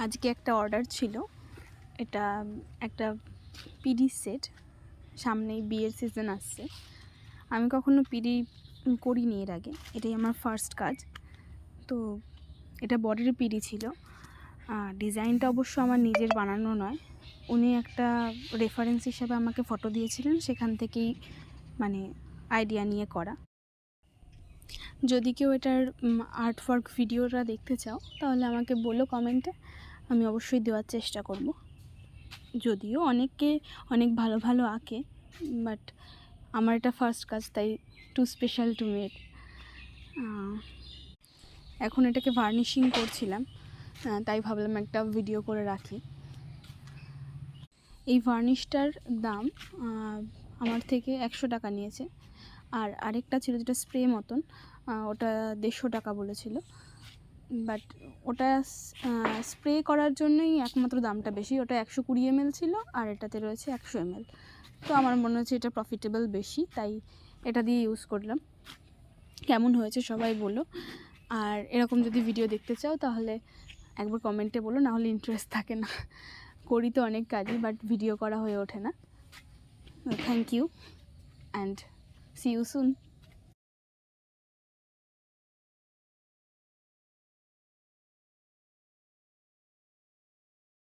আজকে একটা অর্ডার ছিল, এটা একটা পিডি সেট। সামনেই বিয়ের সিজন আসছে। আমি কখনো পিডি করিনি এর আগে, এটাই আমার ফার্স্ট কাজ। তো এটা বডির পিডি ছিল। ডিজাইনটা অবশ্য আমার নিজের বানানো নয়, উনি একটা রেফারেন্স হিসাবে আমাকে ফটো দিয়েছিলেন, সেখান থেকেই মানে আইডিয়া নিয়ে করা। যদি কেউ এটার আর্ট ওয়ার্ক ভিডিওটা দেখতে চাও তাহলে আমাকে বলো কমেন্টে, আমি অবশ্যই দেওয়ার চেষ্টা করব। যদিও অনেকে অনেক ভালো ভালো আঁকে, বাট আমার এটা ফার্স্ট কাজ, তাই টু স্পেশাল টু মেড। এখন এটাকে ভার্নিশিং করছিলাম, তাই ভাবলাম একটা ভিডিও করে রাখি। এই ভার্নিশটার দাম আমার থেকে 100 টাকা নিয়েছে। আর আরেকটা ছিল যেটা স্প্রে মতন, ওটা 150 টাকা বলেছিল। বাট ওটা স্প্রে করার জন্যই একমাত্র দামটা বেশি, ওটা 120 ml ছিল আর এটাতে রয়েছে 100 ml। তো আমার মনে হচ্ছে এটা প্রফিটেবল বেশি, তাই এটা দিয়ে ইউজ করলাম। কেমন হয়েছে সবাই বলো। আর এরকম যদি ভিডিও দেখতে চাও তাহলে একবার কমেন্টে বলো, না হলে ইন্টারেস্ট থাকে না। করি তো অনেক কাজই, বাট ভিডিও করা হয়ে ওঠে না। Thank you and see you soon.